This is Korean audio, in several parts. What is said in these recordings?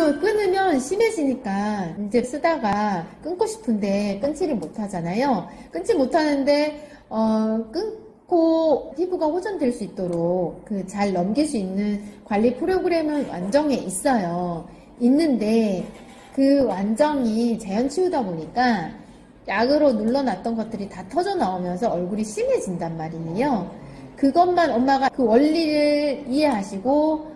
왜냐면 끊으면 심해지니까 이제 쓰다가 끊고 싶은데 끊지를 못하잖아요. 끊지 못하는데 끊고 피부가 호전될 수 있도록 그 잘 넘길 수 있는 관리 프로그램은 완정에 있어요. 있는데 그 완정이 자연 치유다 보니까 약으로 눌러놨던 것들이 다 터져 나오면서 얼굴이 심해진단 말이에요. 그것만 엄마가 그 원리를 이해하시고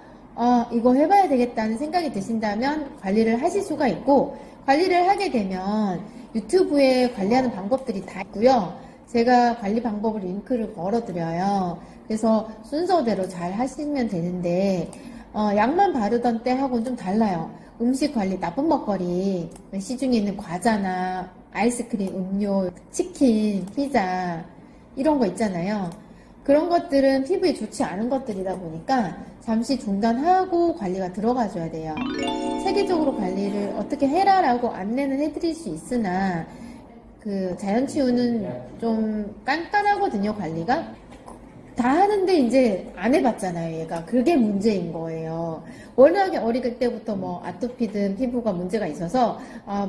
이거 해봐야 되겠다는 생각이 드신다면 관리를 하실 수가 있고, 관리를 하게 되면 유튜브에 관리하는 방법들이 다 있고요. 제가 관리 방법을 링크를 걸어드려요. 그래서 순서대로 잘 하시면 되는데 약만 바르던 때하고는 좀 달라요. 음식 관리, 나쁜 먹거리, 시중에 있는 과자나 아이스크림, 음료, 치킨, 피자 이런 거 있잖아요. 그런 것들은 피부에 좋지 않은 것들이다 보니까 잠시 중단하고 관리가 들어가줘야 돼요. 체계적으로 관리를 어떻게 해라라고 안내는 해드릴 수 있으나 그 자연치유는 좀 깐깐하거든요, 관리가. 다 하는데 이제 안 해봤잖아요, 얘가. 그게 문제인 거예요. 워낙에 어릴 때부터 뭐 아토피든 피부가 문제가 있어서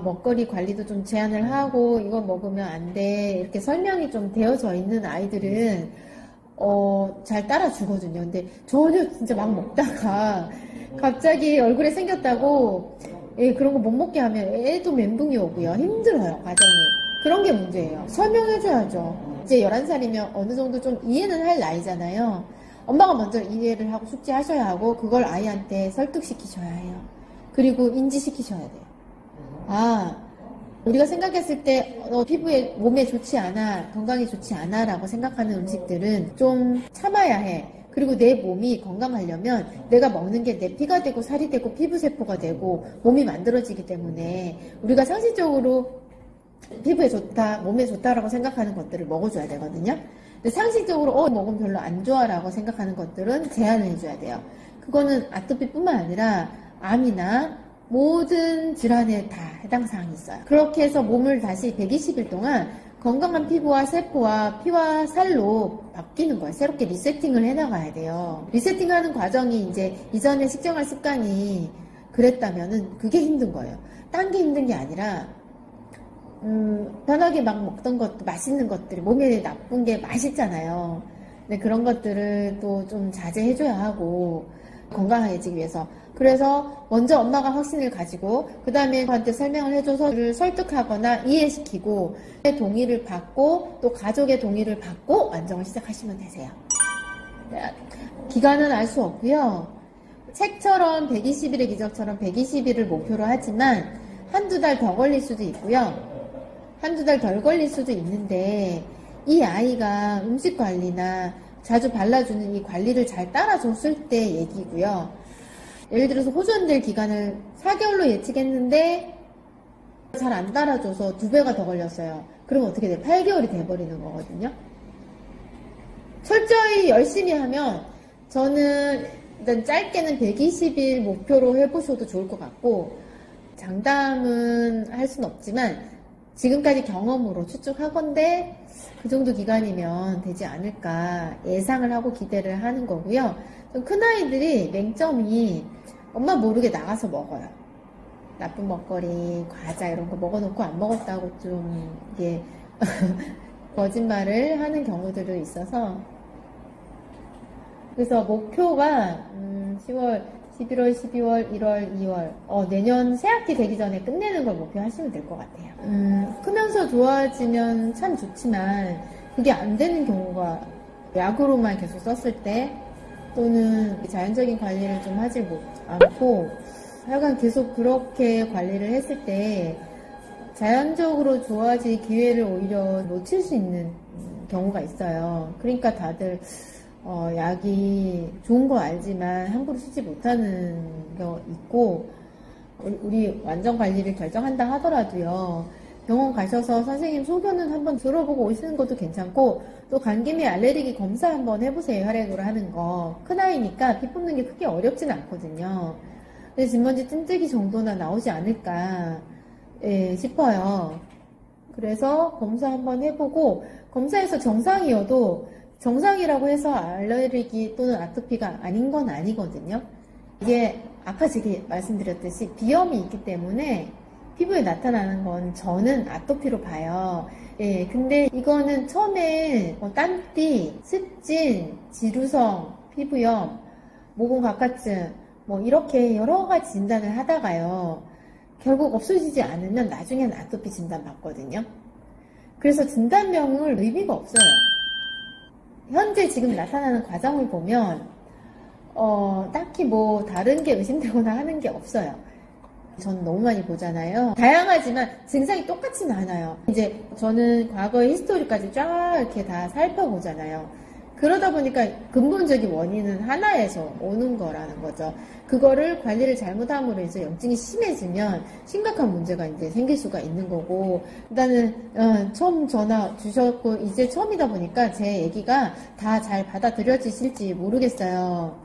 먹거리 관리도 좀 제한을 하고 이거 먹으면 안 돼 이렇게 설명이 좀 되어져 있는 아이들은 잘 따라주거든요. 근데 전혀 진짜 막 먹다가 갑자기 얼굴에 생겼다고 그런 거 못 먹게 하면 애도 멘붕이 오고요. 힘들어요, 과정이. 그런 게 문제예요. 설명해줘야죠. 이제 11살이면 어느 정도 좀 이해는 할 나이잖아요. 엄마가 먼저 이해를 하고 숙지하셔야 하고 그걸 아이한테 설득시키셔야 해요. 그리고 인지시키셔야 돼요. 우리가 생각했을 때 피부에 몸에 좋지 않아, 건강에 좋지 않아 라고 생각하는 음식들은 좀 참아야 해. 그리고 내 몸이 건강하려면 내가 먹는 게 내 피가 되고 살이 되고 피부세포가 되고 몸이 만들어지기 때문에 우리가 상식적으로 피부에 좋다, 몸에 좋다라고 생각하는 것들을 먹어줘야 되거든요. 근데 상식적으로 먹으면 별로 안 좋아라고 생각하는 것들은 제한을 해줘야 돼요. 그거는 아토피뿐만 아니라 암이나 모든 질환에 다 해당 사항이 있어요. 그렇게 해서 몸을 다시 120일 동안 건강한 피부와 세포와 피와 살로 바뀌는 거예요. 새롭게 리세팅을 해나가야 돼요. 리세팅하는 과정이 이제 이전에 식생활 습관이 그랬다면은 그게 힘든 거예요. 딴 게 힘든 게 아니라 편하게 막 먹던 것도 맛있는 것들이 몸에 나쁜 게 맛있잖아요. 근데 그런 것들을 또 좀 자제해줘야 하고 건강해지기 위해서. 그래서 먼저 엄마가 확신을 가지고 그 다음에 저한테 설명을 해줘서 설득하거나 이해시키고 동의를 받고 또 가족의 동의를 받고 완정을 시작하시면 되세요. 기간은 알 수 없고요. 책처럼 120일의 기적처럼 120일을 목표로 하지만 한두 달 더 걸릴 수도 있고요. 한두 달 덜 걸릴 수도 있는데 이 아이가 음식 관리나 자주 발라주는 이 관리를 잘 따라줬을 때 얘기고요. 예를 들어서 호전될 기간을 4개월로 예측했는데 잘 안 따라줘서 2배가 더 걸렸어요. 그럼 어떻게 돼요? 8개월이 돼버리는 거거든요. 철저히 열심히 하면 저는 일단 짧게는 120일 목표로 해보셔도 좋을 것 같고, 장담은 할 순 없지만 지금까지 경험으로 추측하건대 그 정도 기간이면 되지 않을까 예상을 하고 기대를 하는 거고요. 좀 큰 아이들이 맹점이 엄마 모르게 나가서 먹어요. 나쁜 먹거리, 과자 이런 거 먹어놓고 안 먹었다고 좀 이게 거짓말을 하는 경우들이 있어서, 그래서 목표가 10월, 11월, 12월, 1월, 2월 내년 새학기 되기 전에 끝내는 걸 목표하시면 될 것 같아요. 크면서 좋아지면 참 좋지만 그게 안 되는 경우가 약으로만 계속 썼을 때 또는 자연적인 관리를 좀 하지 않고 하여간 계속 그렇게 관리를 했을 때 자연적으로 좋아질 기회를 오히려 놓칠 수 있는 경우가 있어요. 그러니까 다들 약이 좋은 거 알지만 함부로 쓰지 못하는 게 있고, 우리 완전 관리를 결정한다 하더라도요, 병원 가셔서 선생님 소견은 한번 들어보고 오시는 것도 괜찮고, 또 간 김에 알레르기 검사 한번 해보세요. 혈액으로 하는 거. 큰아이니까 피 뽑는 게 크게 어렵진 않거든요. 근데 진먼지 찜질기 정도나 나오지 않을까 싶어요. 그래서 검사 한번 해보고, 검사에서 정상이어도 정상이라고 해서 알레르기 또는 아토피가 아닌 건 아니거든요. 이게 아까 제가 말씀드렸듯이 비염이 있기 때문에 피부에 나타나는 건 저는 아토피로 봐요. 예, 근데 이거는 처음에 땀띠, 습진, 지루성, 피부염, 모공 각화증 뭐 이렇게 여러 가지 진단을 하다가요. 결국 없어지지 않으면 나중엔 아토피 진단 받거든요. 그래서 진단명을 의미가 없어요. 현재 지금 나타나는 과정을 보면 딱히 뭐 다른 게 의심되거나 하는 게 없어요. 전 너무 많이 보잖아요. 다양하지만 증상이 똑같지는 않아요. 이제 저는 과거의 히스토리까지 쫙 이렇게 다 살펴보잖아요. 그러다 보니까 근본적인 원인은 하나에서 오는 거라는 거죠. 그거를 관리를 잘못함으로 해서 염증이 심해지면 심각한 문제가 이제 생길 수가 있는 거고, 일단은 처음 전화 주셨고 이제 처음이다 보니까 제 얘기가 다 잘 받아들여지실지 모르겠어요.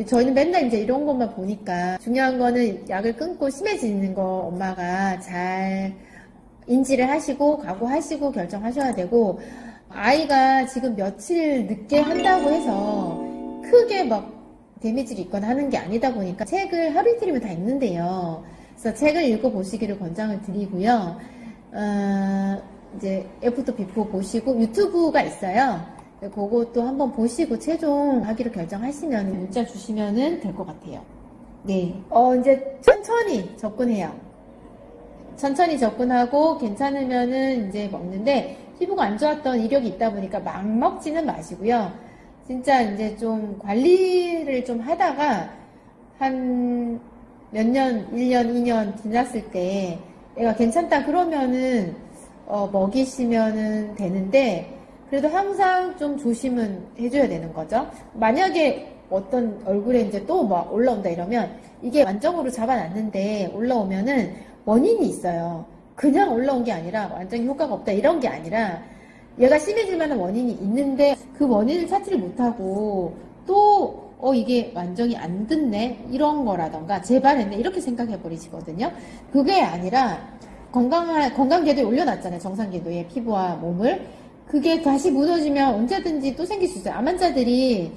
저희는 맨날 이제 이런 것만 보니까 중요한 거는 약을 끊고 심해지는 거 엄마가 잘 인지를 하시고 각오하시고 결정하셔야 되고, 아이가 지금 며칠 늦게 한다고 해서 크게 막 데미지를 입거나 하는 게 아니다 보니까 책을 하루 이틀이면 다 읽는데요. 그래서 책을 읽어보시기를 권장을 드리고요. 이제 애프터 비포 보시고 유튜브가 있어요. 그것도 한번 보시고 최종하기로 결정하시면 문자 주시면 될 것 같아요. 네. 이제 천천히 접근해요. 천천히 접근하고 괜찮으면은 이제 먹는데, 피부가 안 좋았던 이력이 있다 보니까 막 먹지는 마시고요. 진짜 이제 좀 관리를 좀 하다가 한 몇 년, 1년, 2년 지났을 때 애가 괜찮다 그러면은 먹이시면은 되는데, 그래도 항상 좀 조심은 해줘야 되는 거죠. 만약에 어떤 얼굴에 이제 또 막 올라온다 이러면, 이게 완정으로 잡아놨는데 올라오면은 원인이 있어요. 그냥 올라온 게 아니라 완전히 효과가 없다 이런 게 아니라 얘가 심해질 만한 원인이 있는데 그 원인을 찾지를 못하고 또 이게 완전히 안 듣네 이런 거라던가 재발했네 이렇게 생각해 버리시거든요. 그게 아니라 건강 궤도에 올려놨잖아요. 정상 궤도에 피부와 몸을. 그게 다시 무너지면 언제든지 또 생길 수 있어요. 암 환자들이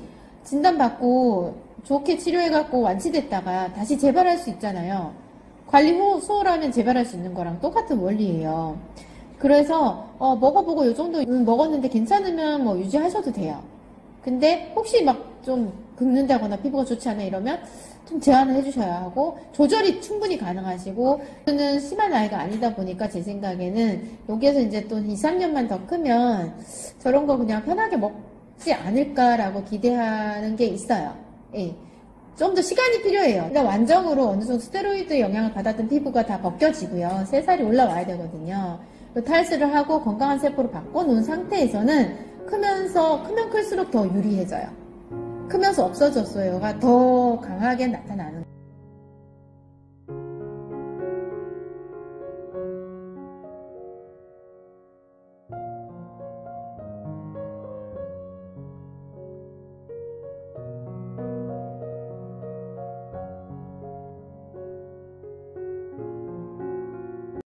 진단받고 좋게 치료해갖고 완치됐다가 다시 재발할 수 있잖아요. 관리 후 소홀하면 재발할 수 있는 거랑 똑같은 원리예요. 그래서 먹어보고 이 정도 먹었는데 괜찮으면 뭐 유지하셔도 돼요. 근데 혹시 막 좀 긁는다거나 피부가 좋지 않아 이러면 좀 제한을 해주셔야 하고, 조절이 충분히 가능하시고, 저는 심한 아이가 아니다 보니까 제 생각에는 여기에서 이제 또 2, 3년만 더 크면 저런 거 그냥 편하게 먹지 않을까라고 기대하는 게 있어요. 예. 좀 더 시간이 필요해요. 그러니까 완정으로 어느 정도 스테로이드 영향을 받았던 피부가 다 벗겨지고요. 새살이 올라와야 되거든요. 탈수를 하고 건강한 세포로 바꿔놓은 상태에서는 크면 클수록 더 유리해져요. 크면서 없어졌어요가 더 강하게 나타나는